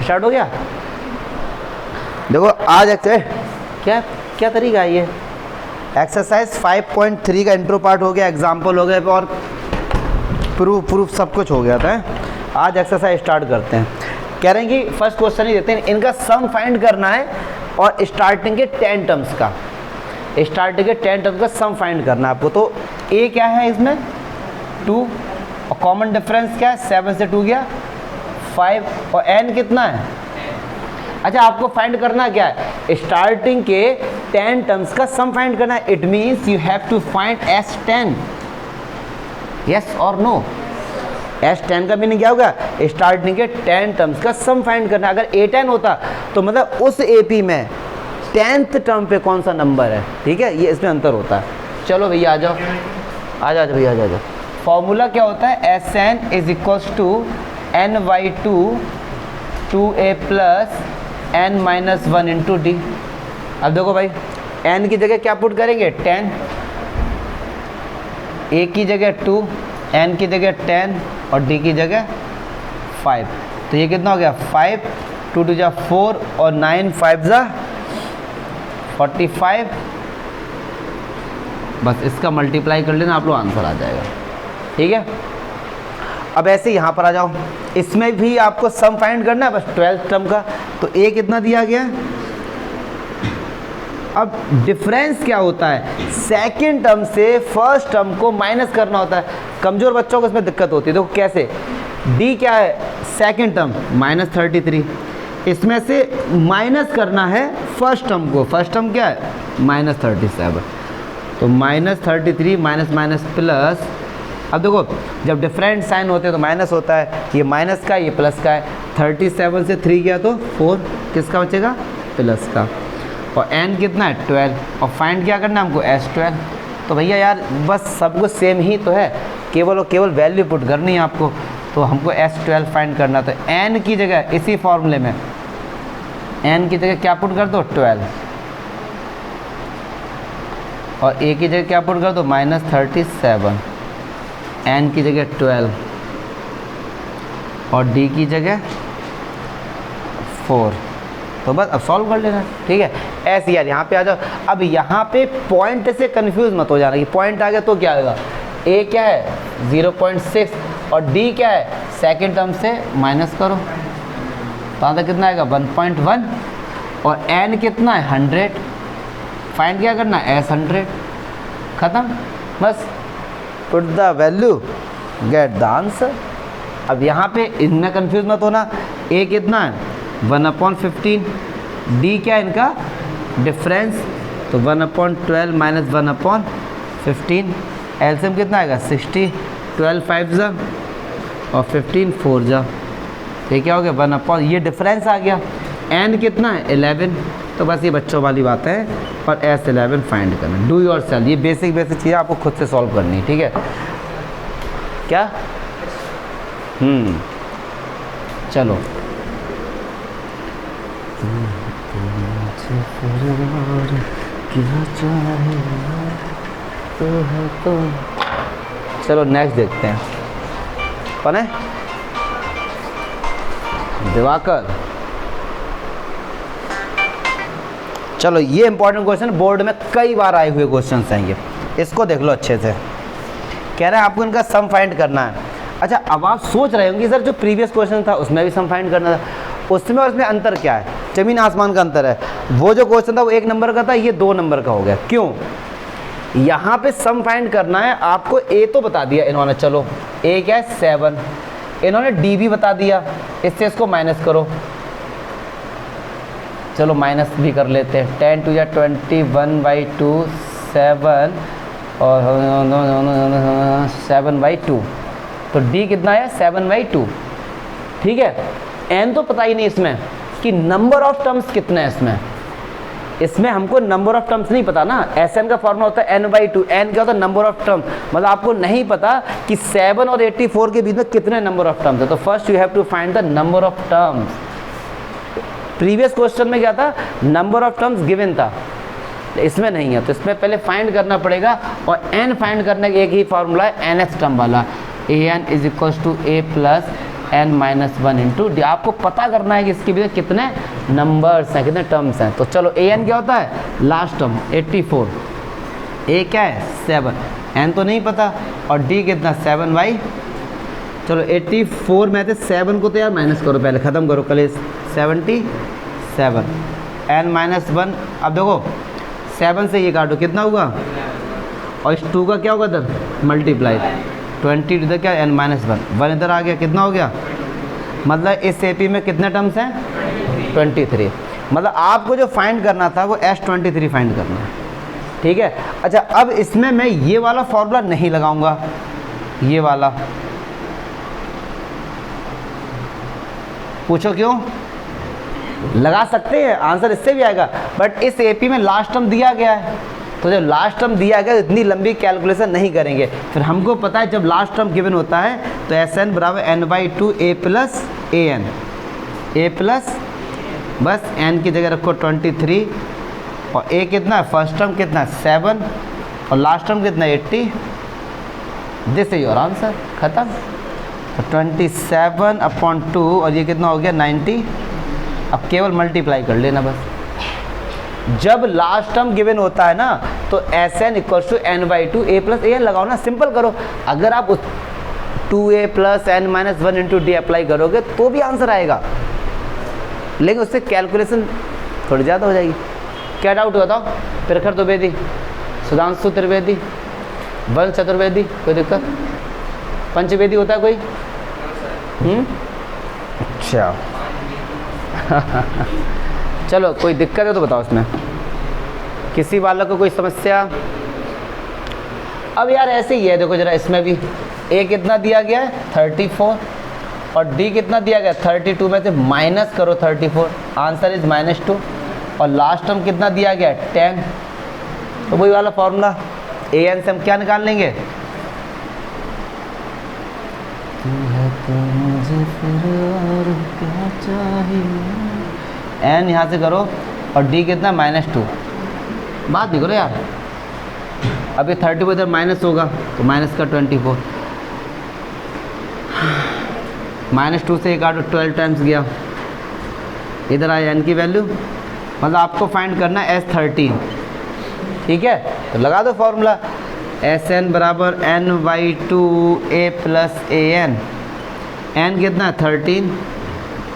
Start हो गया। देखो आज क्या क्या तरीका है ये। एक्सरसाइज 5.3 का इंट्रो पार्ट हो गया, एग्जाम्पल हो गए और प्रूफ सब कुछ हो गया था। आज एक्सरसाइज स्टार्ट करते हैं। कह रहे हैं कि फर्स्ट क्वेश्चन ही देते हैं, इनका सम फाइंड करना है और स्टार्टिंग के 10 टर्म्स का, स्टार्टिंग के 10 टर्म्स का सम फाइंड करना है आपको। तो ए क्या है इसमें 2 और कॉमन डिफरेंस क्या है 7 से 2 गया 5 और एन कितना है। अच्छा आपको फाइंड करना क्या है, स्टार्टिंग के 10 टर्म्स का सम फाइंड करना है। It means you have to find S10, yes और नो। S10 का मीनिंग क्या होगा, स्टार्टिंग के 10 टर्म्स का सम फाइंड करना। अगर A10 होता तो मतलब उस AP में 10th टर्म पे कौन सा नंबर है, ठीक है, ये इसमें अंतर होता है। चलो भैया आ जाओ, आ जाओ भैया, आ जाओ। फॉर्मूला क्या होता है, Sn is equals to n/2 2a plus n-1 into D. अब देखो भाई n की जगह क्या पुट करेंगे 10, a की जगह 2, n की जगह 10 और d की जगह 5। तो ये कितना हो गया 5, 2 2 जा 4 और 9 5 जा 45। बस इसका मल्टीप्लाई कर लेना आप लोग, आंसर आ जाएगा, ठीक है। अब ऐसे यहाँ पर आ जाओ, इसमें भी आपको सम फाइंड करना है बस 12th टर्म का। तो a कितना दिया गया। अब डिफरेंस क्या होता है, सेकंड टर्म से फर्स्ट टर्म को माइनस करना होता है। कमज़ोर बच्चों को इसमें दिक्कत होती है। देखो कैसे, d क्या है सेकंड टर्म -33, इसमें से माइनस करना है फर्स्ट टर्म को। फर्स्ट टर्म क्या है -37, तो -33 माइनस माइनस प्लस। अब देखो जब डिफरेंट साइन होते हैं तो माइनस होता है, ये माइनस का ये प्लस का है। 37 से 3 गया तो 4, किसका बचेगा प्लस का। और n कितना है 12 और फाइंड क्या करना है हमको S12। तो भैया यार बस सब कुछ सेम ही तो है, केवल और केवल वैल्यू पुट करनी है आपको। तो हमको S12 फाइंड करना। तो n की जगह इसी फॉर्मूले में n की जगह क्या पुट कर दो 12 और a की जगह क्या पुट कर दो -37, n की जगह 12 और d की जगह 4। तो बस अब सॉल्व कर लेना, ठीक है। ऐसे यार यहाँ पे आ जाओ। अब यहाँ पे पॉइंट से कंफ्यूज मत हो जाना कि पॉइंट आ गया तो क्या आएगा। a क्या है 0.6 और d क्या है सेकंड टर्म से माइनस करो तो आता कितना आएगा 1.1 और n कितना है 100। फाइंड क्या करना है S100, ख़त्म। बस put the value get the answer. अब यहाँ पे इनमें कंफ्यूज मत होना। a कितना है 1/15, d क्या है इनका डिफरेंस, तो 1/12 माइनस 1/15। एलसीएम कितना आएगा 60, 12 5 जा और 15 4 जा, ये क्या हो गया 1/, ये डिफरेंस आ गया। n कितना है 11। तो बस ये बच्चों वाली बात है और S11 फाइंड करना। डू योर सेल्फ, ये बेसिक चीज़ें आपको खुद से सॉल्व करनी है, ठीक है क्या। चलो चलो नेक्स्ट देखते हैं। कौन है दिवाकर। चलो ये इंपॉर्टेंट क्वेश्चन, बोर्ड में कई बार आए हुए क्वेश्चन आएंगे, इसको देख लो अच्छे से। कह रहे हैं आपको इनका सम फाइंड करना है। अच्छा अब आप सोच रहे होंगे सर जो प्रीवियस क्वेश्चन था उसमें भी सम फाइंड करना था, उसमें और इसमें अंतर क्या है, जमीन आसमान का अंतर है। वो जो क्वेश्चन था वो 1 नंबर का था, ये 2 नंबर का हो गया। क्यों, यहाँ पे सम फाइंड करना है आपको। ए तो बता दिया इन्होंने, चलो ए क्या है 7, इन्होंने डी भी बता दिया, इससे इसको माइनस करो। चलो माइनस भी कर लेते हैं, 10 2 या 21/2 7 और 7/2, तो d कितना है 7/2, ठीक है। n तो पता ही नहीं इसमें कि नंबर ऑफ टर्म्स कितने हैं इसमें हमको नंबर ऑफ टर्म्स नहीं पता ना। Sn का फॉर्मूला होता है n/2, n क्या होता है नंबर ऑफ टर्म्स, मतलब आपको नहीं पता कि 7 और 84 के बीच में कितने नंबर ऑफ टर्म्स है। तो first you have to find the number of terms. Previous question में क्या था, नंबर ऑफ टर्म्स गिवन था, इसमें नहीं है। तो इसमें पहले फाइंड करना पड़ेगा और n फाइंड करने का एक ही फॉर्मूला है nth टर्म वाला, an is equals to a plus n-1 into D. आपको पता करना है कि इसके भीतर कितने नंबर्स हैं, कितने टर्म्स हैं। तो चलो an क्या होता है, लास्ट टर्म 84, a क्या है 7, n तो नहीं पता, और d कितना 7/, चलो 84 में थे 7 को तो यार माइनस करो, पहले ख़त्म करो, कल 77 n-1। अब देखो 7 से ये काटो कितना होगा, और इस 2 का क्या होगा इधर मल्टीप्लाई, 20 इधर क्या n-1 इधर आ गया, कितना हो गया, मतलब इस एपी में कितने टर्म्स हैं 23। मतलब आपको जो फाइंड करना था वो S23 फाइंड करना है, ठीक है। अच्छा अब इसमें मैं ये वाला फॉर्मूला नहीं लगाऊंगा, ये वाला, पूछो क्यों, लगा सकते हैं, आंसर इससे भी आएगा, बट इस एपी में लास्ट टर्म दिया गया है, तो जब लास्ट टर्म दिया गया इतनी लंबी कैलकुलेशन नहीं करेंगे। फिर हमको पता है जब लास्ट टर्म गिवन होता है तो Sn बराबर n/2 a plus an, a plus बस n की जगह रखो 23, और a कितना है, फर्स्ट टर्म कितना है 7, और लास्ट टर्म कितना है 80। दिस इज योर आंसर, खत्म। तो 27/2 और ये कितना हो गया 90। अब केवल मल्टीप्लाई कर लेना बस। जब लास्ट टर्म गिवन होता है ना तो Sn = n/2 a plus an लगाओ ना, सिंपल करो। अगर आप 2a plus n-1 into D apply करोगे तो भी आंसर आएगा, लेकिन उससे कैलकुलेशन थोड़ी ज़्यादा हो जाएगी। क्या डाउट बताओ, प्रखर द्विवेदी, सुधांशु त्रिवेदी, वंश चतुर्वेदी, कोई दिक्कत, पंचवेदी होता है कोई? अच्छा चलो कोई दिक्कत है तो बताओ इसमें, किसी वाला को कोई समस्या? अब यार ऐसे ही है, देखो जरा इसमें भी a कितना दिया गया है 34, और d कितना दिया गया 32 में से माइनस करो 34, आंसर इज -2, और लास्ट टर्म कितना दिया गया 10। तो वही वाला फॉर्मूला an से हम क्या निकाल लेंगे, n यहाँ से करो, और d कितना -2, बात नहीं करो यार, अभी 34 इधर माइनस होगा तो माइनस का 24, -2 से 1 8 12 टाइम्स गया, इधर आया n की वैल्यू, मतलब आपको फाइंड करना है S13, ठीक है। तो लगा दो फॉर्मूला, Sn बराबर n/2 a plus an, n कितना है 13,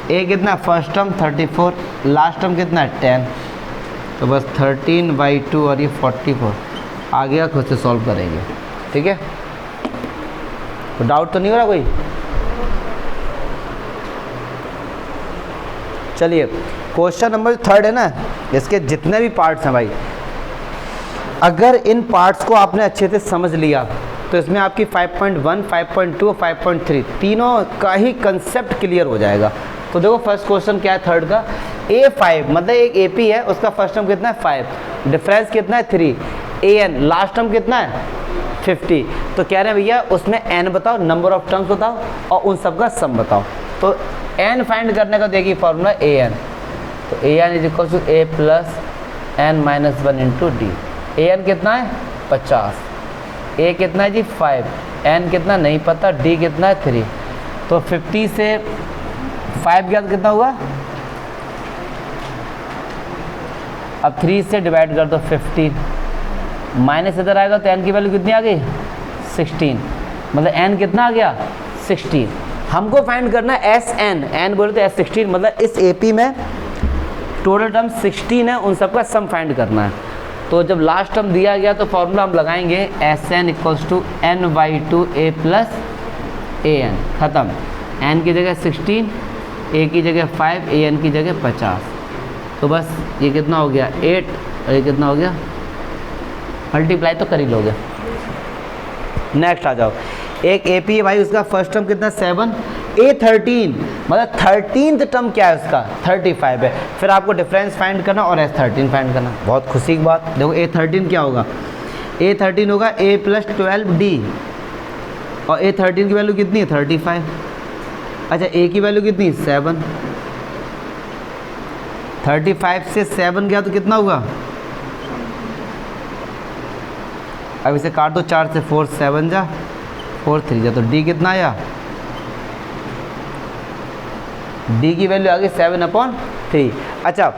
a कितना फर्स्ट टर्म 34, लास्ट टर्म कितना है 10, तो बस 13/2 और ये 44 आ गया, खुद से सॉल्व करेंगे, ठीक है। तो डाउट तो नहीं हो रहा कोई? चलिए क्वेश्चन नंबर 3 है ना, इसके जितने भी पार्ट्स हैं भाई, अगर इन पार्ट्स को आपने अच्छे से समझ लिया तो इसमें आपकी 5.1, 5.2 और 5.3 तीनों का ही कंसेप्ट क्लियर हो जाएगा। तो देखो फर्स्ट क्वेश्चन क्या है थर्ड का, A5 मतलब एक AP है, उसका फर्स्ट टर्म कितना है 5, डिफरेंस कितना है 3, AN लास्ट टर्म कितना है 50। तो कह रहे हैं भैया उसमें n बताओ, नंबर ऑफ टर्म्स बताओ, और उन सब का सम बताओ। तो n फाइंड करने का देखिए फॉर्मूला AN, तो AN = a plus n-1 into D. AN कितना है 50, A कितना है जी 5, N कितना नहीं पता, D कितना है 3। तो 50 से 5 गया तो कितना हुआ, अब 3 से डिवाइड कर दो 15, माइनस इधर आएगा तो N की वैल्यू कितनी आ गई 16, मतलब N कितना आ गया 16। हमको फाइंड करना है Sn, N बोले तो S16, मतलब इस AP में टोटल टर्म 16 है, उन सबका सम फाइंड करना है। तो जब लास्ट टर्म दिया गया तो फॉर्मूला हम लगाएंगे Sn = n/2 a plus an, ख़त्म। n की जगह 16, a की जगह 5, an की जगह 50। तो बस ये कितना हो गया 8, और ये कितना हो गया, मल्टीप्लाई तो कर ही लोगे। नेक्स्ट आ जाओ, एक AP है भाई, उसका फर्स्ट टर्म कितना 7, A13 मतलब 13th टर्म क्या है उसका 35 है। फिर आपको डिफरेंस फाइंड करना और S13 फाइंड करना। बहुत खुशी की बात, देखो A13 क्या होगा, A13 होगा A प्लस 12D, और A13 की वैल्यू कितनी है 35। अच्छा A की वैल्यू कितनी 7, 35 से 7 गया तो कितना हुआ, अब इसे काट दो 4 से 4, 7 जा 4 3 जा, तो D कितना आया डी की वैल्यू आ गई 7/3। अच्छा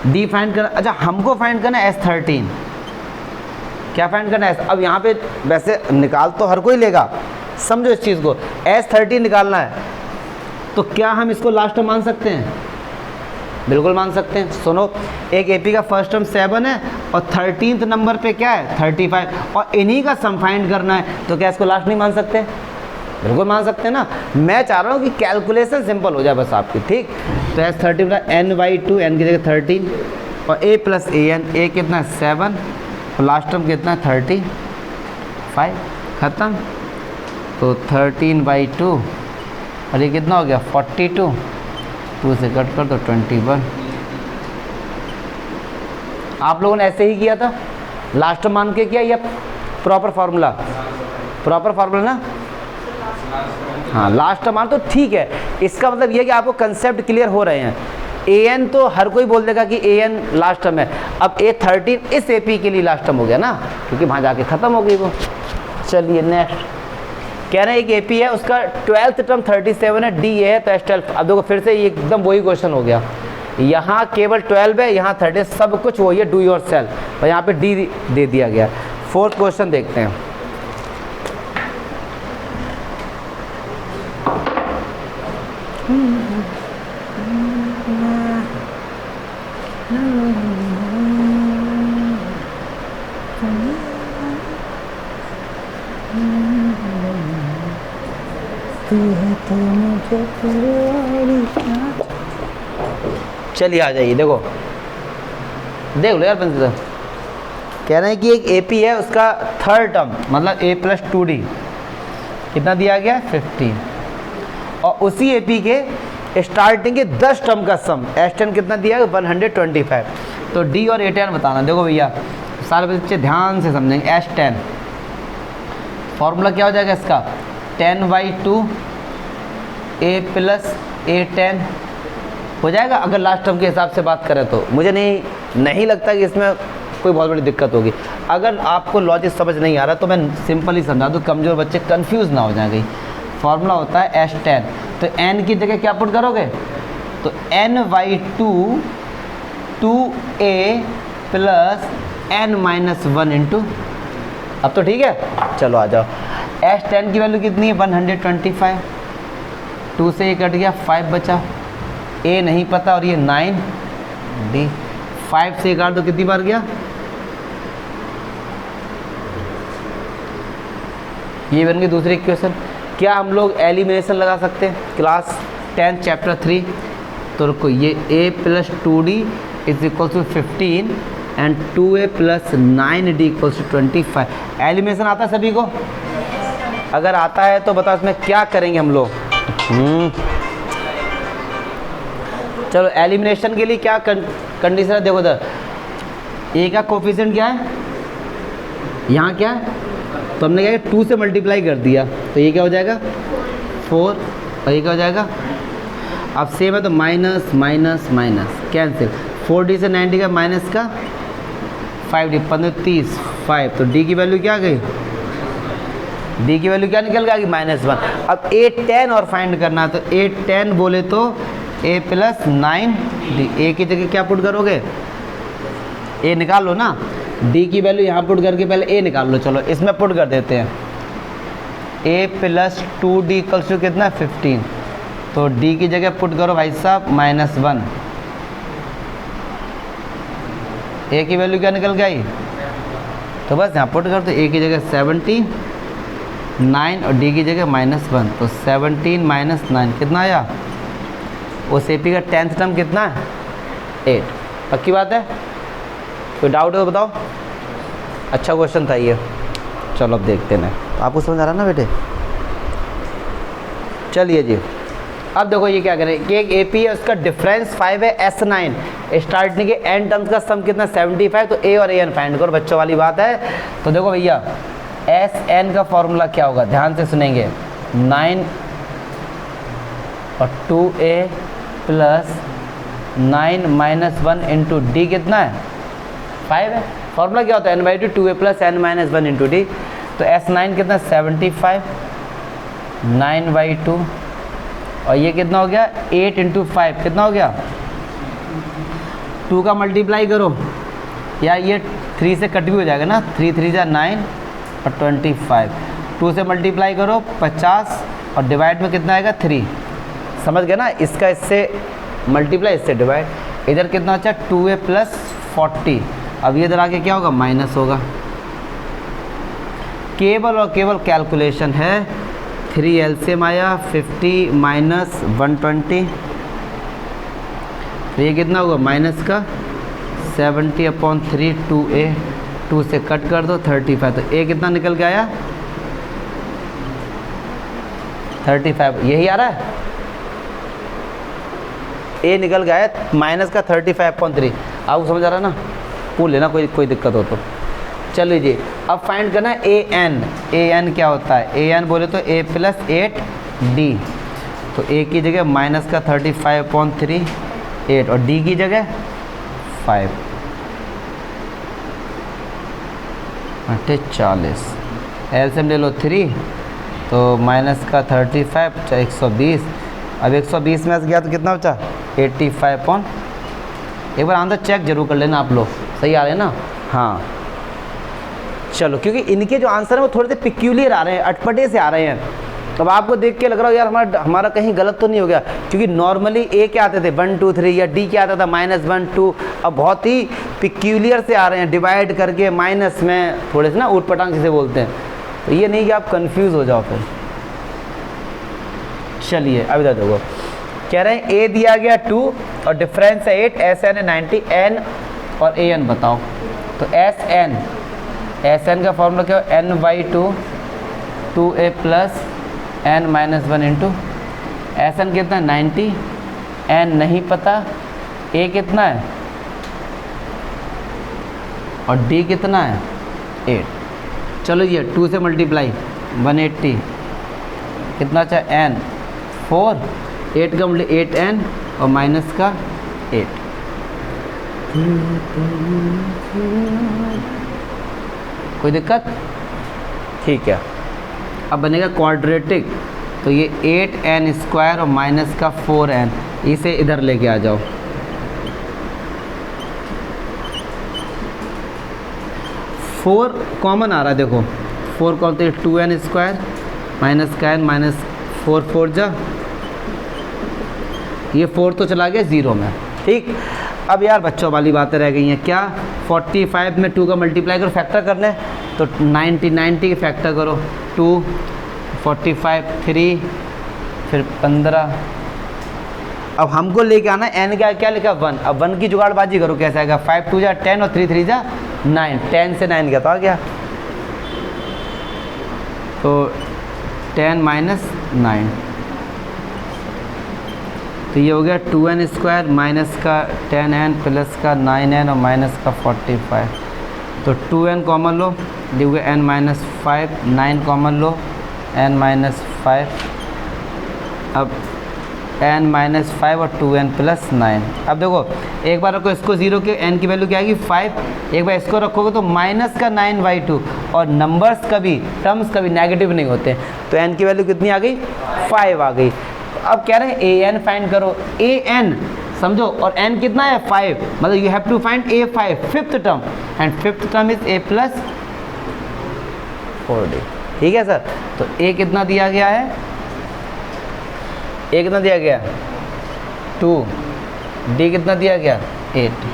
डी फाइंड करना, अच्छा हमको फाइंड करना है S13। क्या फाइंड करना है? अब यहाँ पे वैसे निकाल तो हर कोई लेगा, समझो इस चीज़ को, S13 निकालना है तो क्या हम इसको लास्ट टर्म मान सकते हैं? बिल्कुल मान सकते हैं। सुनो, एक एपी का फर्स्ट टर्म 7 है और 13th नंबर पे क्या है 35, और इन्हीं का सम फाइंड करना है, तो क्या इसको लास्ट नहीं मान सकते? बिल्कुल मान सकते हैं ना। मैं चाह रहा हूँ कि कैलकुलेशन सिंपल हो जाए बस आपकी, ठीक। तो S13 का n/2, n की जगह 13 और a प्लस an, a कितना है 7 और लास्ट टर्म कितना है 35, ख़त्म। तो 13/2 और ये कितना हो गया 42, 2 से कट कर दो 21। आप लोगों ने ऐसे ही किया था, लास्ट टर्म मान के किया या प्रॉपर फार्मूला? प्रॉपर फार्मूला ना, हाँ लास्ट टर्म मान तो ठीक है। इसका मतलब ये कि आपको कंसेप्ट क्लियर हो रहे हैं। an तो हर कोई बोल देगा कि an लास्ट टर्म है, अब A13 इस AP के लिए लास्ट टर्म हो गया ना, क्योंकि वहाँ जाके ख़त्म हो गई वो। चलिए नेक्स्ट कह रहे हैं एक AP है, उसका 12th टर्म 37 है, D ये है तो S12। अब देखो फिर से ये एकदम वही क्वेश्चन हो गया, यहाँ केवल 12 है, यहाँ 30, सब कुछ वही है, डू योर सेल्फ, और यहाँ पे D दे दिया गया। 4th क्वेश्चन देखते हैं। चलिए आ जाइए, देखो देख लो यार बंद। कह रहे हैं कि एक AP है, उसका 3rd टर्म मतलब A + 2D कितना दिया गया 15, और उसी AP के स्टार्टिंग के 10 टर्म का सम S10 कितना दिया है 125। तो D और A10 बताना। देखो भैया सारे बच्चे ध्यान से समझेंगे। S10 फॉर्मूला क्या हो जाएगा इसका 10/2 A + A10 हो जाएगा, अगर लास्ट टर्म के हिसाब से बात करें तो। मुझे नहीं लगता कि इसमें कोई बहुत बड़ी दिक्कत होगी। अगर आपको लॉजिक समझ नहीं आ रहा तो मैं सिंपल ही समझा दूँ, कमज़ोर बच्चे कंफ्यूज ना हो जाएंगे। फॉर्मूला होता है S10, तो n की जगह क्या पुट करोगे, तो n/2 2a + n-1 अब तो ठीक है। चलो आ जाओ, S10 की वैल्यू कितनी है 125, 2 से ये कट गया 5 बचा, a नहीं पता और ये 9, d 5 से काट दो कितनी बार गया, ये बन गई दूसरी इक्वेशन। क्या हम लोग एलिमिनेशन लगा सकते हैं क्लास 10 चैप्टर 3? तो रुको, ये a + 2d = 15 and 2a + 9d = 25। Elimination आता है सभी को? अगर आता है तो बताओ इसमें क्या करेंगे हम लोग। चलो एलिमिनेशन के लिए क्या कंडीशन है, देखो इधर a का कोफिशिएंट क्या है, यहाँ क्या है, तो हमने क्या किया 2 से मल्टीप्लाई कर दिया, तो ये क्या हो जाएगा 4 और ये क्या हो जाएगा। अब सेम है तो minus minus minus cancel, 4d से 90 का माइनस का 5d 15 30 5, तो d की वैल्यू क्या आ गई, d की वैल्यू क्या निकल गई -1। अब A10 और फाइंड करना है, तो A10 बोले तो a + 9d, a की जगह क्या पुट करोगे a निकाल लो ना, d की वैल्यू यहाँ पुट करके पहले a निकाल लो। चलो इसमें पुट कर देते हैं, a + 2d = कितना 15, तो d की जगह पुट करो भाई साहब -1, a की वैल्यू क्या निकल गई, तो बस यहाँ पुट कर दो, a की जगह 17 9 और d की जगह -1, तो 17 - 9 कितना आया, उस AP का 10th टर्म कितना है 8। पक्की बात है, कोई डाउट है तो बताओ। अच्छा क्वेश्चन था ये। चलो अब देखते हैं, आपको समझ आ रहा ना बेटे। चलिए जी, अब देखो ये क्या करें कि एक AP है, उसका डिफरेंस 5 है, S9 स्टार्टिंग के n टर्म्स का सम कितना 75, तो a और an फाइंड करो, बच्चों वाली बात है। तो देखो भैया Sn का फॉर्मूला क्या होगा, ध्यान से सुनेंगे, 9 और 2a + 9 - 1 इंटू d कितना है 5 है। फॉर्मूला क्या होता है n/2 2a + n-1 into d, तो S9 कितना 75 9/2 और ये कितना हो गया 8 इंटू 5 कितना हो गया 2 का मल्टीप्लाई करो, या ये 3 से कट भी हो जाएगा ना, 3 3 जा 9 और 25, 2 से मल्टीप्लाई करो 50 और डिवाइड में कितना आएगा 3, समझ गए ना, इसका इससे मल्टीप्लाई इससे डिवाइड, इधर कितना अच्छा 2a प्लस 40, अब ये इधर आके क्या होगा माइनस होगा, केवल और केवल कैलकुलेशन है, 3 एलसीएम आया 50 माइनस 120, तो ये कितना होगा माइनस का 70/3 2a, 2 से कट कर दो 35, तो a कितना निकल के आया 35, यही आ रहा है, a निकल गया है माइनस का 35/3, आपको समझ आ रहा है ना, पूछ लेना कोई दिक्कत हो तो। चल लीजिए अब फाइंड करना है a n क्या होता है, a n बोले तो a प्लस 8d, तो a की जगह माइनस का 35/3 8 और d की जगह 5 40, एलसीएम ले लो 3, तो माइनस का 35 120, अब 120 में से गया तो कितना बचा 85 एक बार आंसर चेक जरूर कर लेना आप लोग, सही आ रहे हैं ना, हाँ चलो, क्योंकि इनके जो आंसर है वो थोड़े से पिक्यूलियर आ रहे हैं, अटपटे से आ रहे हैं, अब आपको देख के लग रहा हो यार हमारा कहीं गलत तो नहीं हो गया, क्योंकि नॉर्मली ए क्या आते थे 1 2 3 या डी क्या आता था -1 2, अब बहुत ही पिक्यूलियर से आ रहे हैं, डिवाइड करके माइनस में थोड़े से ना ऊट पटांग जिसे बोलते हैं, तो ये नहीं कि आप कंफ्यूज हो जाओ फिर। चलिए अभी देखो कह रहे हैं ए दिया गया 2 और डिफरेंस है 8, एस एन है 90, एन और ए एन बताओ, तो एस एन का फॉर्मूला क्या है n/2 2a plus n minus 1 into S N कितना है 90, n नहीं पता, a कितना है और d कितना है 8, चलो ये 2 से मल्टीप्लाई 180 कितना अच्छा n 4, 8 का मल्टी 8n और माइनस का 8, कोई दिक्कत, ठीक है। अब बनेगा क्वाड्रेटिक, तो ये 8n² और माइनस का 4n, इसे इधर लेके आ जाओ, फोर कॉमन आ रहा है, देखो 4 कॉमन तो 2n² माइनस का n माइनस 4 4 जा, ये 4 तो चला गया 0 में, ठीक। अब यार बच्चों वाली बातें रह गई हैं, क्या 45 में 2 का मल्टीप्लाई करो, फैक्टर करना है तो 90 के फैक्टर करो, 2 45 3 फिर 15, अब हमको लेके आना n का क्या लिखा 1, अब 1 की जुगाड़बाजी करो, कैसे आएगा 5 2 जा 10 और 3 3 जा 9, 10 से 9 गया तो आ गया, तो 10 माइनस 9, तो ये हो गया 2n² माइनस का 10n प्लस का 9n और माइनस का 45, तो 2n कॉमन लो, लिखोगे n माइनस 5, 9 कॉमन लो n माइनस 5, अब n माइनस 5 और 2n प्लस 9, अब देखो एक बार रखो इसको 0 के n की वैल्यू क्या आएगी 5, एक बार इसको रखोगे तो माइनस का 9/2, और नंबर्स कभी टर्म्स कभी नेगेटिव नहीं होते, तो n की वैल्यू कितनी आ गई 5 आ गई। अब कह रहे हैं an फाइंड करो, an समझो, और n कितना है 5, मतलब you have to find a5 fifth term, and fifth term is a plus 4d, ठीक है सर। तो a कितना दिया गया है, a कितना दिया गया 2, d कितना दिया गया 8,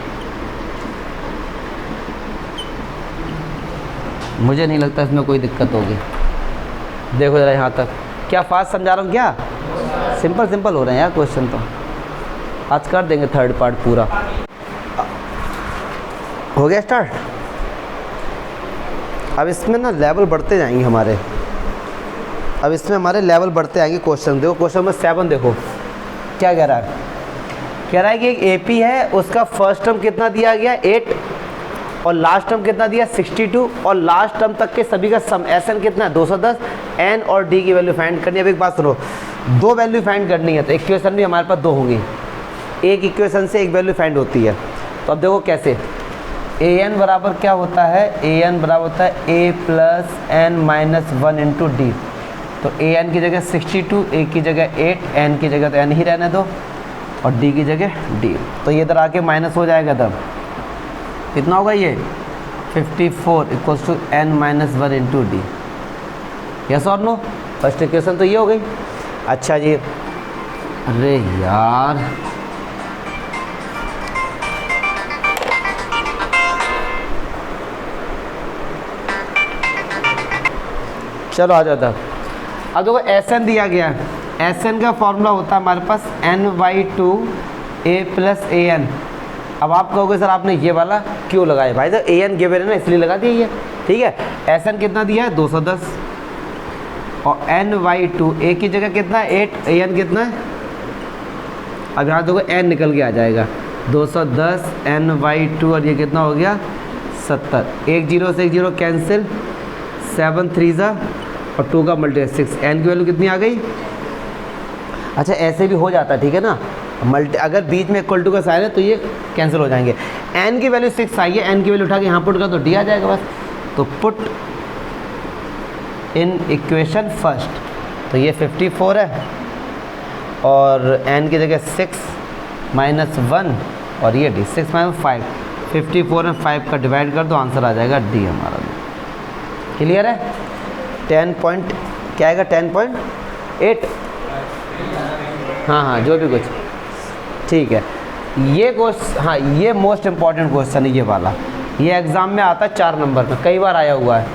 मुझे नहीं लगता इसमें कोई दिक्कत होगी, देखो जरा यहाँ तक, क्या फास्ट समझा रहा हूँ, क्या सिंपल हो रहे हैं यार क्वेश्चन, तो आज कर देंगे थर्ड पार्ट पूरा, हो गया स्टार्ट। अब इसमें ना लेवल बढ़ते जाएंगे हमारे, अब इसमें हमारे लेवल बढ़ते आएंगे। क्वेश्चन देखो, क्वेश्चन नंबर 7 देखो क्या कह रहा है, कह रहा है कि एक एपी है, उसका फर्स्ट टर्म कितना दिया गया 8 और लास्ट टर्म कितना दिया 62, और लास्ट टर्म तक के सभी का सम एन कितना है 210, एन और डी की वैल्यू फाइंड करनी है। अब एक बात सुनो, 2 वैल्यू फाइंड करनी है तो इक्वेशन भी हमारे पास 2 होंगी, एक इक्वेशन से एक वैल्यू फाइंड होती है। तो अब देखो कैसे, ए एन बराबर क्या होता है, ए एन बराबर होता है a plus n minus 1 into D, तो ए एन की जगह 62, ए की जगह 8, एन की जगह तो एन ही रहने दो और डी की जगह डी। तो ये इधर आके माइनस हो जाएगा, तब कितना होगा ये 54 equals to N minus 1 into D. Yes और नो? फर्स्ट इक्वेशन तो ये हो गई। अच्छा जी, अरे यार चलो आ जाता। अब देखो एस एन दिया गया है, एस एन का फॉर्मूला होता है हमारे पास n/2 a plus A N. अब आप कहोगे सर आपने ये वाला क्यों लगाया? भाई तो ए एन गिवन है ना, इसलिए लगा दिया ये, ठीक है। एस एन कितना दिया है 210 और n/2 a की जगह कितना है 8, ए एन कितना है, अब यहाँ देखो n निकल के आ जाएगा 210 n/2 और ये कितना हो गया 70। एक जीरो से एक जीरो कैंसिल, 7 3 और 2 का मल्टी 6, n की वैल्यू कितनी आ गई। अच्छा ऐसे भी हो जाता है, ठीक है ना, मल्टी अगर बीच में इक्वल टू का साइन है तो ये कैंसिल हो जाएंगे। n की वैल्यू 6 आई है, n की वैल्यू उठा के यहाँ पुट कर तो d आ जाएगा बस। तो पुट इन इक्वेशन फर्स्ट, तो ये 54 है और n की जगह 6 माइनस 1 और ये d 6 माइनस 5, 54 में 5 का डिवाइड कर दो, आंसर आ जाएगा d हमारा। क्लियर है? 10 पॉइंट क्या आएगा 10.8, हाँ जो भी कुछ, ठीक है। ये क्वेश्चन, हाँ ये मोस्ट इम्पॉर्टेंट क्वेश्चन है ये वाला, ये एग्ज़ाम में आता है 4 नंबर में, कई बार आया हुआ है।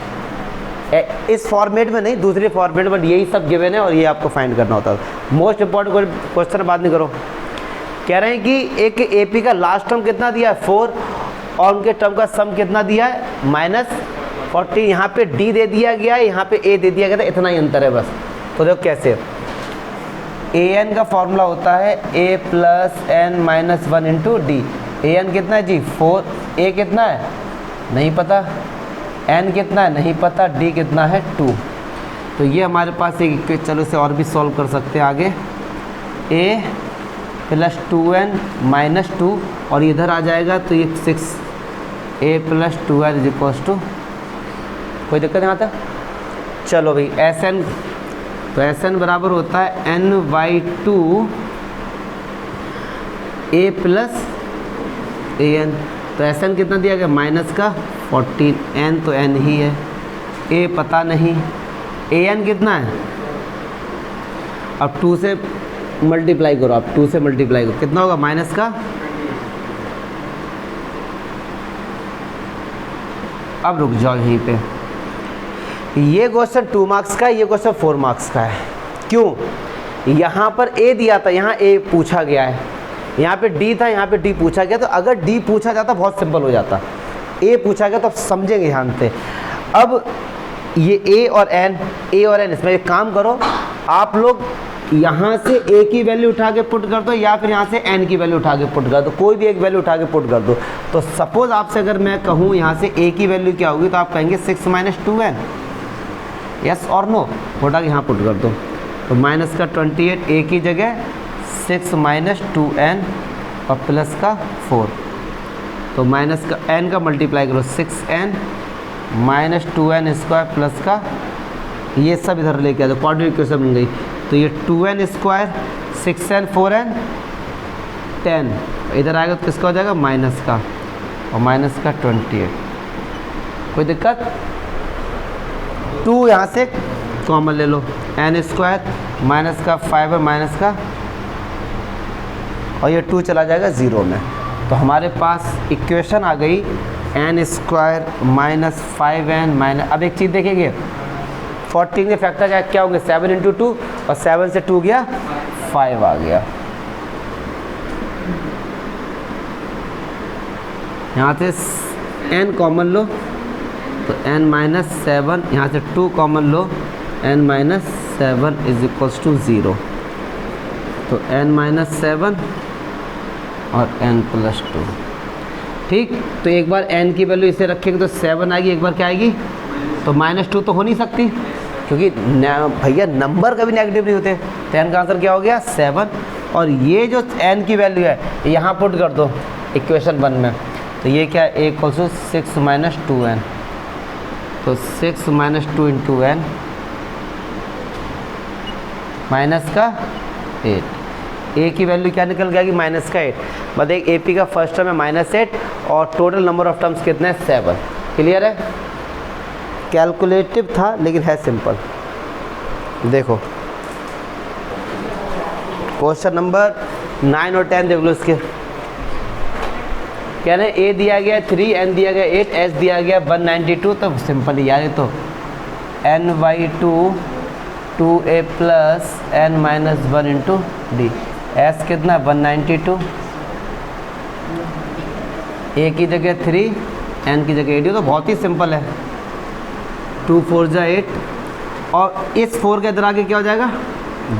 इस फॉर्मेट में नहीं, दूसरे फॉर्मेट में यही सब गिवन है और ये आपको फाइंड करना होता है। मोस्ट इम्पॉर्टेंट क्वेश्चन बात नहीं करो। कह रहे हैं कि एक एपी का लास्ट टर्म कितना दिया है 4 और उनके टर्म का सम कितना दिया है -40। यहाँ पे डी दे दिया गया है, यहाँ पे ए दे दिया गया था, इतना ही अंतर है बस। तो देखो कैसे, ए एन का फॉर्मूला होता है A plus N minus 1 into D. A N कितना है जी 4, ए कितना है नहीं पता, एन कितना है नहीं पता, डी कितना है 2। तो ये हमारे पास एक, चलो इसे और भी सॉल्व कर सकते हैं आगे। ए प्लस 2n माइनस 2 और इधर आ जाएगा तो ये 6, A plus 2n is equals to, कोई दिक्कत यहाँ तक? चलो भाई एस एन, तो एस एन बराबर होता है n/2 A plus A N. तो एस एन कितना दिया गया माइनस का 14, एन तो एन ही है, ए पता नहीं, ए एन कितना है, अब 2 से मल्टीप्लाई करो, आप 2 से मल्टीप्लाई करो कितना होगा माइनस का, अब रुक जाओ यहीं पे। ये क्वेश्चन 2 मार्क्स का है, ये क्वेश्चन 4 मार्क्स का है। क्यों? यहाँ पर ए दिया था, यहाँ ए पूछा गया है, यहाँ पे डी था, यहाँ पे डी पूछा गया। तो अगर डी पूछा जाता बहुत सिंपल हो जाता, ए पूछा गया तो आप समझेंगे ध्यान से। अब ये ए और एन, इसमें एक काम करो आप लोग, यहाँ से ए की वैल्यू उठा के पुट कर दो या फिर यहाँ से एन की वैल्यू उठा के पुट कर दो, कोई भी एक वैल्यू उठा के पुट कर दो। तो सपोज आपसे अगर मैं कहूँ यहाँ से ए की वैल्यू क्या होगी, तो आप कहेंगे 6 माइनस 2n, यस और नो, उठा के यहाँ पुट कर दो। तो माइनस का 28, ए की जगह 6 माइनस 2n और प्लस का 4, तो माइनस का n का मल्टीप्लाई करो 6n minus 2n square plus का, ये सब इधर लेके आ दो, क्वाड्रेटिक इक्वेशन बन गई। तो ये 2n स्क्वायर 6n 4n 10, इधर आएगा तो किसका हो जाएगा माइनस का, और माइनस का 28। कोई दिक्कत? 2 यहाँ से कॉमन ले लो, n स्क्वायर माइनस का 5 है माइनस का, और ये 2 चला जाएगा 0 में। तो हमारे पास इक्वेशन आ गई n square minus 5n minus, अब एक चीज़ देखेंगे 14 के फैक्टर क्या होंगे 7 इंटू 2 और 7 से 2 गया 5 आ गया। यहाँ से n कॉमन लो तो n माइनस 7, यहाँ से 2 कॉमन लो, n minus 7 is equals to 0। तो n माइनस 7 और n प्लस 2, ठीक। तो एक बार n की वैल्यू इसे रखेंगे तो 7 आएगी, एक बार क्या आएगी तो -2 तो हो नहीं सकती, क्योंकि भैया नंबर कभी नेगेटिव नहीं होते। तो n का आंसर क्या हो गया 7, और ये जो n की वैल्यू है यहाँ पुट कर दो इक्वेशन 1 में, तो ये क्या है a equals to 6 minus 2n, तो 6 माइनस 2 इंटू n माइनस का 8, ए की वैल्यू क्या निकल गया कि माइनस का 8, मतलब एक AP का फर्स्ट टर्म है -8 और टोटल नंबर ऑफ टर्म्स कितने हैं 7। क्लियर है? कैलकुलेटिव था लेकिन है सिंपल। देखो क्वेश्चन नंबर 9 और 10 देख लो इसके। कह रहे A दिया गया 3, N दिया गया 8, S दिया गया 192, तो सिंपल ही यार ये तो N/2 2A plus N minus 1 into D। S कितना 192, A की जगह 3, N की जगह 8, ये तो बहुत ही सिंपल है। 2 4 जा 8 और इस 4 के इधर आगे क्या हो जाएगा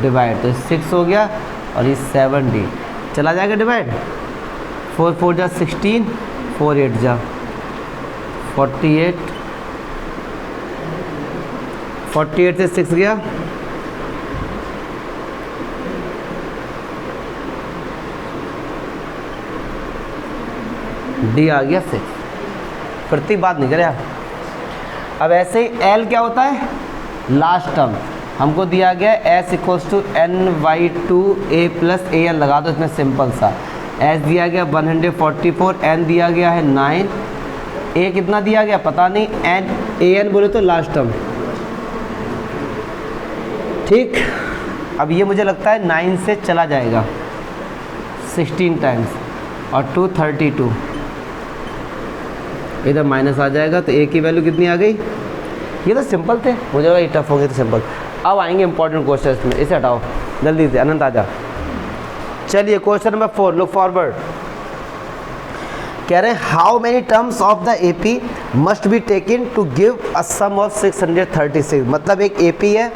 डिवाइड, तो 6 हो गया और ये 7D चला जाएगा डिवाइड। 4 4 जा 16, 4 8 जा 48, 48 से 6 गया, D आ गया 6। प्रति बात नहीं करे। अब ऐसे ही L क्या होता है लास्ट टर्म, हमको दिया गया S equals to N/2A plus AL, लगा दो इसमें सिंपल सा। S दिया गया 144, N दिया गया है 9, A कितना दिया गया पता नहीं, AN बोले तो लास्ट टर्म। ठीक, अब ये मुझे लगता है 9 से चला जाएगा 16 टाइम्स और 232 इधर माइनस आ जाएगा, तो A की वैल्यू कितनी आ गई। ये तो सिंपल थे, मुझे लगा ये टफ हो गए तो सिंपल। अब आएंगे इंपॉर्टेंट क्वेश्चन में, इसे हटाओ जल्दी से, अनंत आजा। चलिए क्वेश्चन नंबर 4, लुक फॉरवर्ड। कह रहे हैं how many terms of the AP must be taken to give a sum of 636। मतलब एक AP है,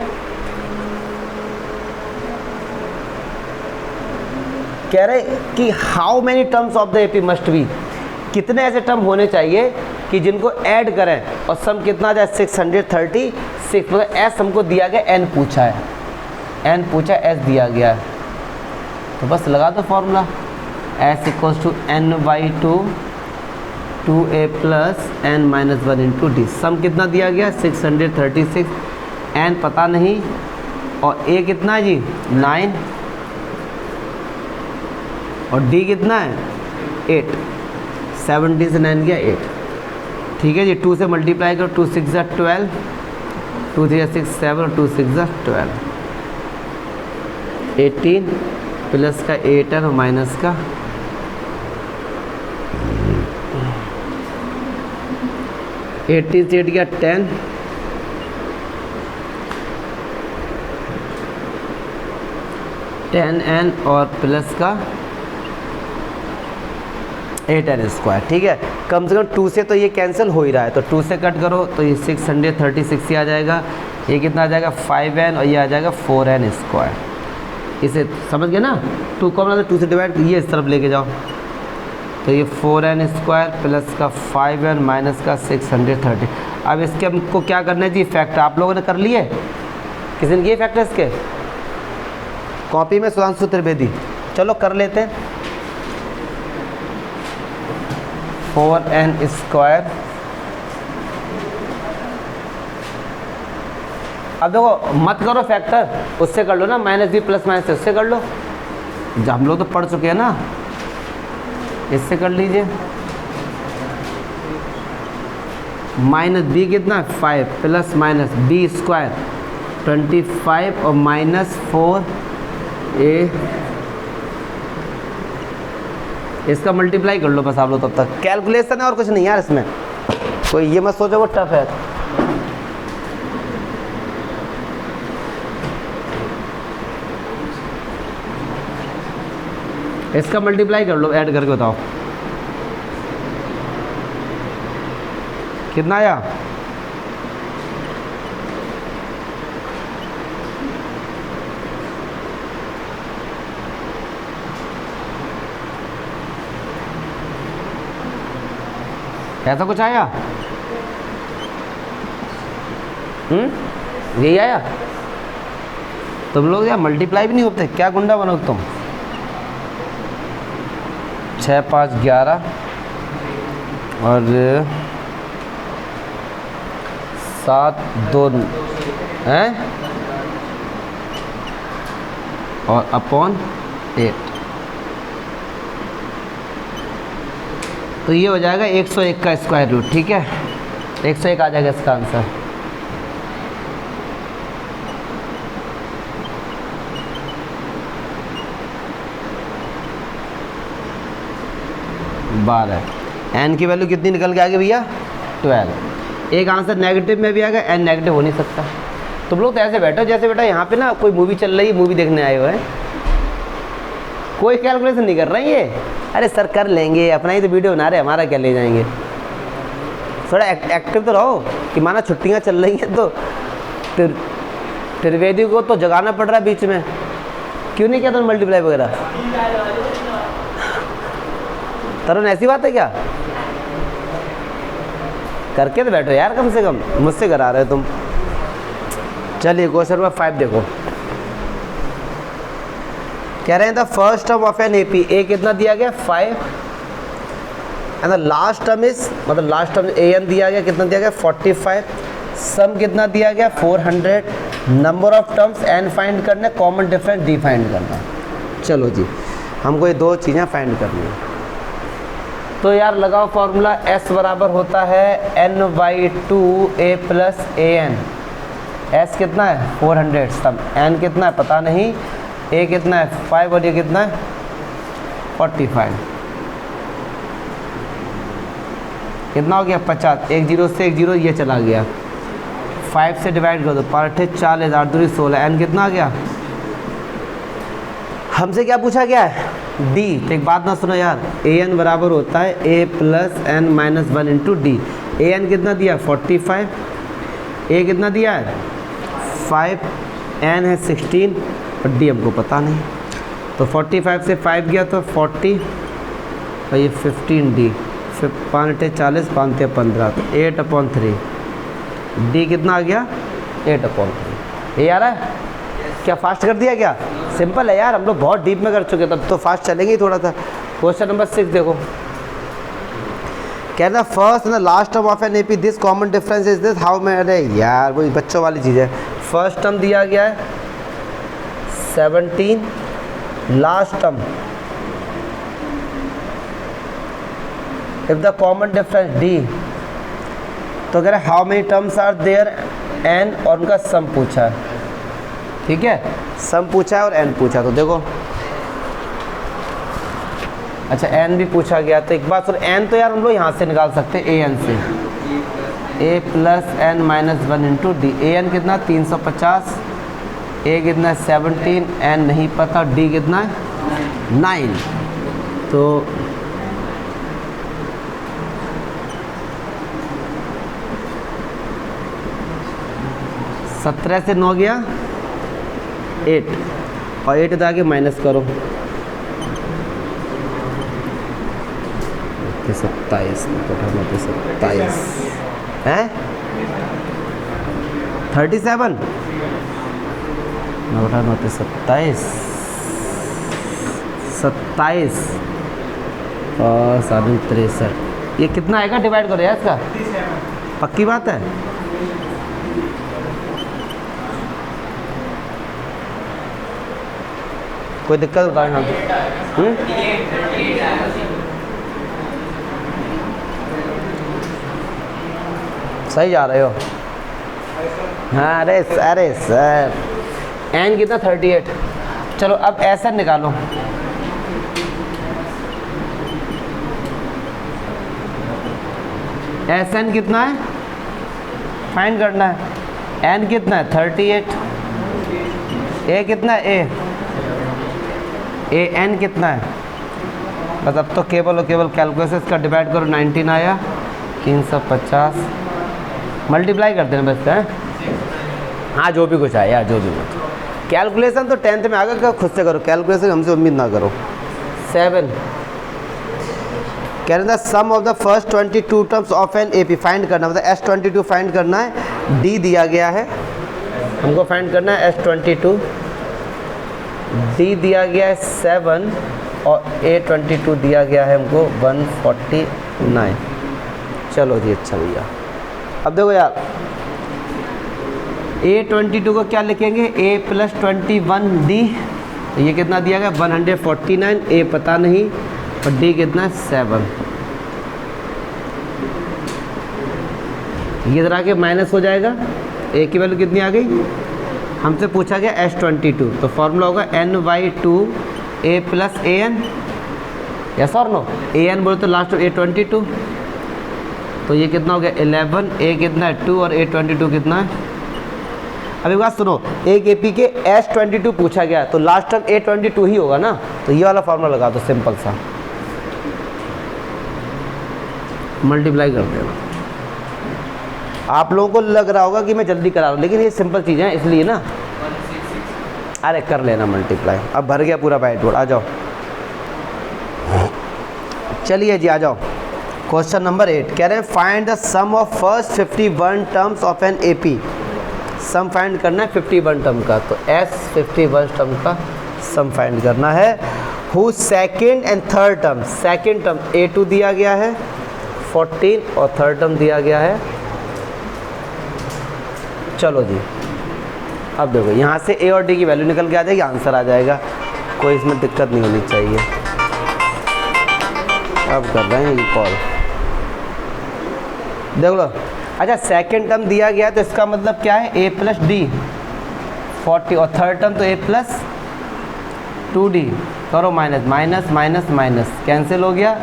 कह रहे कि how many terms of the AP must be, कितने ऐसे टर्म होने चाहिए कि जिनको ऐड करें और सम कितना आ जाए 636। मतलब S हमको दिया गया, N पूछा है, N पूछा, S दिया गया है, तो बस लगा दो formula S equals to N/2 2A plus N minus 1 into D। Sum कितना दिया गया 636, N पता नहीं और A कितना है जी 9 और D कितना है 8, 70 से 9 गया 8। ठीक है जी, 2 से मल्टीप्लाई करो, 2 6 12, 2 3 6 7 और 2 6 12, 18 प्लस का 8 है और माइनस का 18 से 8 गया 10, 10N और प्लस का 8N स्क्वायर। ठीक है, कम से कम 2 से तो ये कैंसिल हो ही रहा है, तो 2 से कट करो तो ये 636 ही आ जाएगा। ये कितना आ जाएगा 5N और ये आ जाएगा 4N स्क्वायर। इसे समझ गए ना, 2 को बना 2 से डिवाइड, ये इस तरफ लेके जाओ, तो ये 4N स्क्वायर प्लस का 5N माइनस का 630। अब इसके हमको क्या करना है जी, फैक्टर आप लोगों ने कर लिए, किसी ने किए फैक्टर इसके कॉपी में, सुधांशु त्रिवेदी, चलो कर लेते हैं। 4N स्क्वायर, अब देखो मत करो फैक्टर, उससे कर लो ना, माइनस बी प्लस माइनस से उससे कर लो, जब हम लोग तो पढ़ चुके हैं ना, इससे कर लीजिए। माइनस बी कितना 5 प्लस माइनस बी स्क्वायर 25 और माइनस 4A, इसका मल्टीप्लाई कर लो बस आप लोग, तब तक कैलकुलेशन है और कुछ नहीं यार इसमें, कोई ये मत सोचो वो टफ है। इसका मल्टीप्लाई कर लो, ऐड करके बताओ कितना आया। ऐसा कुछ आया, यही आया। तुम लोग यार मल्टीप्लाई भी नहीं होते, क्या गुंडा बनो तुम। 6 5 11 और 7 2 हैं, और अपॉन 8, तो ये हो जाएगा 101 का स्क्वायर रूट। ठीक है, 101 आ जाएगा इसका आंसर। n की वैल्यू कितनी निकल के आ गई भैया? 12। एक आंसर नेगेटिव में भी आएगा, n नेगेटिव हो नहीं सकता। तुम लोग तो ऐसे बैठो जैसे बेटा यहाँ पे ना कोई मूवी चल रही है, मूवी देखने आए हुए हैं, कोई कैलकुलेशन नहीं कर रहे हैं ये। अरे सर कर लेंगे, अपना ही तो वीडियो बना रहे, हमारा क्या ले जाएंगे। थोड़ा एक्टिव तो रहो कि माना छुट्टियाँ चल रही हैं तो त्रिवेदी को तो जगाना पड़ रहा है बीच में। क्यों नहीं किया तुमने मल्टीप्लाई वगैरह? तरुण ऐसी बात है क्या? करके तो बैठो यार, कम से कम मुझसे करा रहे हो तुम। चलिए क्वेश्चन नंबर 5 देखो, कह रहे हैं the first term of N AP, A कितना दिया गया 5, and the last term is, मतलब लास्ट टर्म ए एन दिया गया, कितना दिया गया 45, सम कितना दिया गया 400, number of terms N find करने, कॉमन डिफरेंस डी फाइंड करना। चलो जी, हमको ये दो चीज़ें फाइंड करनी है। तो यार लगाओ फॉर्मूला, s बराबर होता है n/2 a plus A N. s कितना है 400, सम n कितना है पता नहीं, a कितना है 5 और ये कितना है 45, कितना हो गया 50, 1 0 से 1 0 ये चला गया, 5 से डिवाइड कर दो, 5 40, 8 दूरी 16, n कितना आ गया? हमसे क्या पूछा गया है? d। तो एक बात ना सुनो यार, ए एन बराबर होता है a plus N minus 1 into D. A N कितना दिया 45, a कितना दिया है 5, n है 16 और d हमको पता नहीं, तो 45 से 5 गया तो 40 और ये 15d, फिर 5 40, 5 15, तो 8/3, d कितना आ गया 8/3। ये आ रहा है क्या? फास्ट कर दिया क्या? सिंपल है यार, हम लोग बहुत डीप में कर चुके, तब तो फास्ट चलेंगे ही थोड़ा सा। क्वेश्चन नंबर 6 देखो, कहना first and the last term of N AP, this common difference is this how मैं, अरे यार वही बच्चों वाली चीज़ है। फर्स्ट टर्म दिया गया है 17, last term if the common difference D, तो कह रहे how many terms are there N, और उनका सम पूछा है। ठीक है, सम पूछा है और एन पूछा, तो देखो अच्छा एन भी पूछा गया, तो एक बात सुन, एन तो यार हम लोग यहाँ से निकाल सकते हैं, ए एन से, A plus N minus 1 into D. A N कितना 350, ए कितना 17, एन नहीं पता, डी कितना है 9, तो 17 से 9 गया 8, और 8 तो आगे माइनस करो, 27 है 37, 27 27 और 63, ये कितना आएगा? डिवाइड करो यार इसका, पक्की बात है। कोई दिक्कत बताओ यहाँ पे? सही जा रहे हो? हाँ, अरे सर एन कितना 38। चलो अब ऐसा निकालो, एस एन कितना है फाइंड करना है, एन कितना है 38, ए कितना है ए एन कितना है, बस अब तो केवल और केवल कैलकुलेशन का डिवाइड करो, 19 आया, 350 मल्टीप्लाई कर देना बस है। हाँ जो भी कुछ आया यार, जो भी कुछ, कैलकुलेशन तो 10th में आ गया, खुद से करो कैलकुलेशन, हमसे उम्मीद ना करो। 7 कह रहे थे sum of the first 22 terms of N AP find करना, मतलब S22 फाइंड करना है, डी दिया गया है हमको, फाइंड करना है S22, डी दिया गया है 7 और A22 दिया गया है हमको 149। चलो जी अच्छा भैया, अब देखो यार A22 को क्या लिखेंगे, A + 21D तो ये कितना दिया गया 149, ए पता नहीं, और डी कितना 7। ये इधर आके माइनस हो जाएगा, ए की वैल्यू कितनी आ गई, हमसे पूछा गया S22, तो फॉर्मूला होगा NY2 A plus AN, yes और नो, AN बोले तो लास्ट A22, तो ये कितना हो गया 11, A कितना है 2 और A22 कितना है। अब एक बात सुनो, एक AP के S22 पूछा गया तो लास्ट टर्म A22 ही होगा ना, तो ये वाला फॉर्मूला लगा दो सिंपल सा, मल्टीप्लाई कर देना। आप लोगों को लग रहा होगा कि मैं जल्दी करा रहा हूँ, लेकिन ये सिंपल चीज़ें हैं इसलिए ना, अरे कर लेना मल्टीप्लाई। अब भर गया पूरा व्हाइट बोर्ड, आ जाओ, चलिए जी आ जाओ। क्वेश्चन नंबर 8 कह रहे हैं find the sum of first 51 terms of an AP। Sum find करना है 51 टर्म का, तो S 51 टर्म का सम फाइंड करना है। Who second and third term, second term A2 दिया गया है 14 और थर्ड टर्म दिया गया है, चलो जी अब देखो यहाँ से A और D की वैल्यू निकल के आ जाएगी, आंसर आ जाएगा, कोई इसमें दिक्कत नहीं होनी चाहिए। अब कर रहे हैं ये कॉल, देख लो। अच्छा सेकेंड टर्म दिया गया तो इसका मतलब क्या है A प्लस D 40, और थर्ड टर्म तो A प्लस 2D, करो minus minus minus minus cancel हो गया,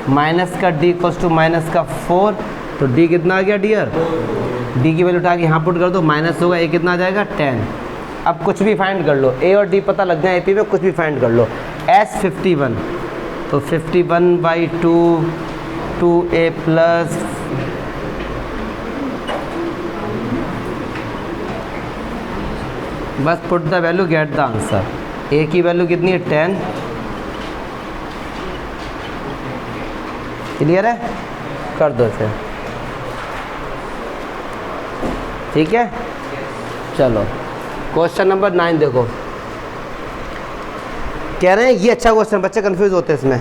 माइनस का D इक्वल्स टू माइनस का 4, तो D कितना आ गया डियर, D की वैल्यू उठा के यहाँ पुट कर दो, माइनस होगा A कितना आ जाएगा 10। अब कुछ भी फाइंड कर लो, A और D पता लग जाए AP में, कुछ भी फाइंड कर लो। S 51, तो 51/2 2A प्लस बस put the value get the answer. A की वैल्यू कितनी है 10, क्लियर है, कर दो इसे, ठीक है। चलो क्वेश्चन नंबर 9 देखो, कह रहे हैं ये अच्छा क्वेश्चन, बच्चे कंफ्यूज होते हैं इसमें।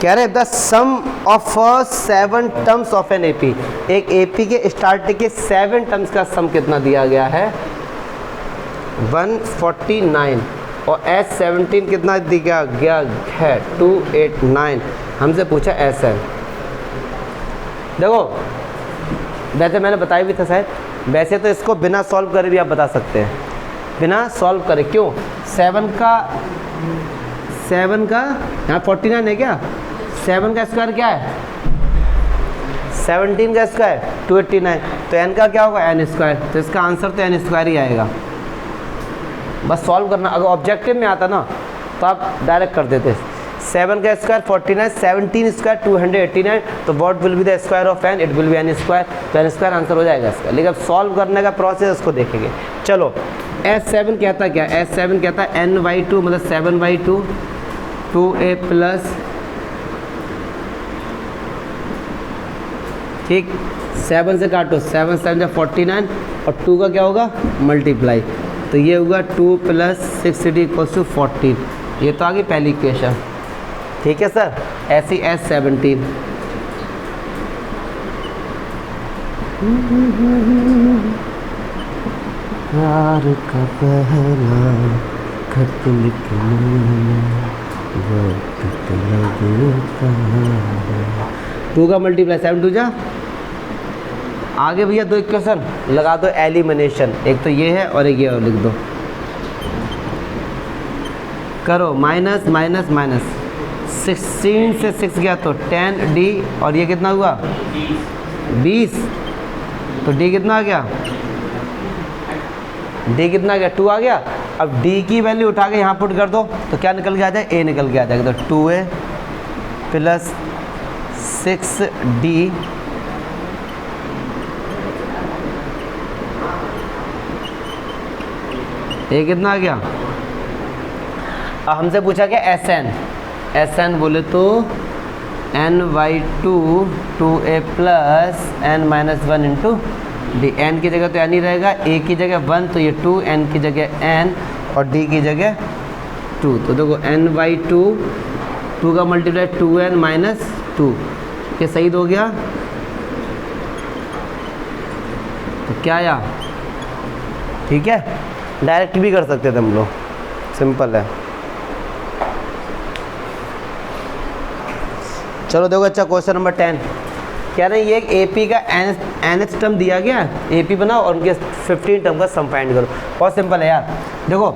कह रहे हैं the sum of first 7 terms of an AP, एक AP के स्टार्टिंग के 7 टर्म्स का सम कितना दिया गया है 149, और S17 कितना दिया गया है 289, हमसे पूछा SN। देखो वैसे मैंने बताया भी था शायद, वैसे तो इसको बिना सॉल्व करे भी आप बता सकते हैं, बिना सॉल्व करे, क्यों 7 का यहाँ 49 है क्या, 7 का स्क्वायर क्या है 17 का स्क्वायर 289, तो n का क्या होगा n स्क्वायर, तो इसका आंसर तो n स्क्वायर ही आएगा। बस सॉल्व करना, अगर ऑब्जेक्टिव में आता ना तो आप डायरेक्ट कर देते, 7 का स्क्वायर 49, 17 स्क्वायर 289, तो what will be the square of n, it will be n square, तो n स्क्वायर आंसर हो जाएगा इसका। लेकिन अब सॉल्व करने का प्रोसेस उसको देखेंगे। चलो S7 कहता क्या, S7 कहता है n/2 मतलब 7/2 2A प्लस, ठीक 7 से काटो, 7 7 49, और 2 का क्या होगा मल्टीप्लाई, तो ये होगा 2 प्लस 6D इक्वल्स टू 14, ये तो आ गई पहली इक्वेशन, ठीक है सर। ऐसी S17 प्यार का पहला खत लिखने वक्त लगता है, 2 का मल्टीप्लाई 7 2 जा, आगे भैया 2 इक्वेशन लगा दो एलिमिनेशन, एक तो ये है और एक ये और लिख दो, करो माइनस माइनस माइनस, 16 से 6 गया तो 10D, और ये कितना हुआ 20, तो D कितना आ गया, D कितना आ गया 2 आ गया। अब D की वैल्यू उठा के यहाँ पुट कर दो, तो क्या निकल के आ जाए A निकल के आ जाएगा, तो 2A प्लस 6D ये कितना आ गया। अब हमसे पूछा गया SN बोले तो n/2 2A plus n-1 into D, n की जगह तो n ही रहेगा, A की जगह 1 तो ये 2, n की जगह n और D की जगह 2, तो देखो n/2 2 का मल्टीप्लाई 2n माइनस 2, ये सही हो गया, तो क्या आया, ठीक है। डायरेक्ट भी कर सकते थे हम लोग, सिंपल है। चलो देखो अच्छा क्वेश्चन नंबर 10 कह रहे हैं ये एक एपी का एनएच टर्म दिया गया है, एपी बनाओ और उनके 15 टर्म का सम फाइंड करो। बहुत सिंपल है यार, देखो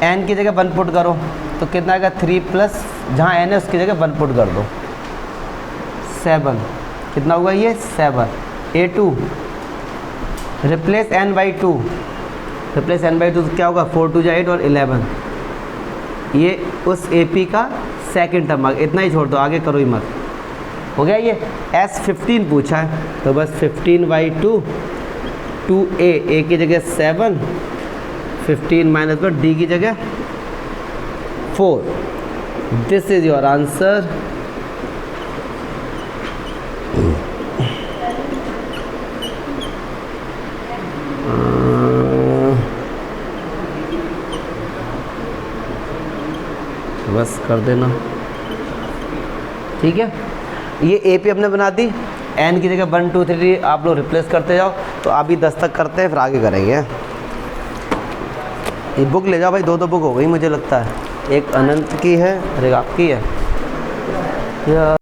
एन की जगह 1 पुट करो तो कितना आएगा 3 प्लस जहाँ एन है उसकी जगह 1 पुट कर दो 7, कितना होगा ये 7। A2 replace n by 2, replace n by 2 तो क्या होगा 4 2 8 और 11, ये उस AP का सेकंड टर्म, इतना ही छोड़ दो आगे करो ही मत। हो गया ये S15 पूछा है तो बस 15 बाई 2 2A, A की जगह 7, 15 माइनस पर D की जगह 4, दिस इज योर आंसर। बस कर देना, ठीक है। ये एपी हमने बना दी, एन की जगह 1 2 3 आप लोग रिप्लेस करते जाओ। तो अभी 10 तक करते हैं फिर आगे करेंगे। ये बुक ले जाओ भाई, 2 बुक हो गई मुझे लगता है, एक अनंत की है और एक आपकी है।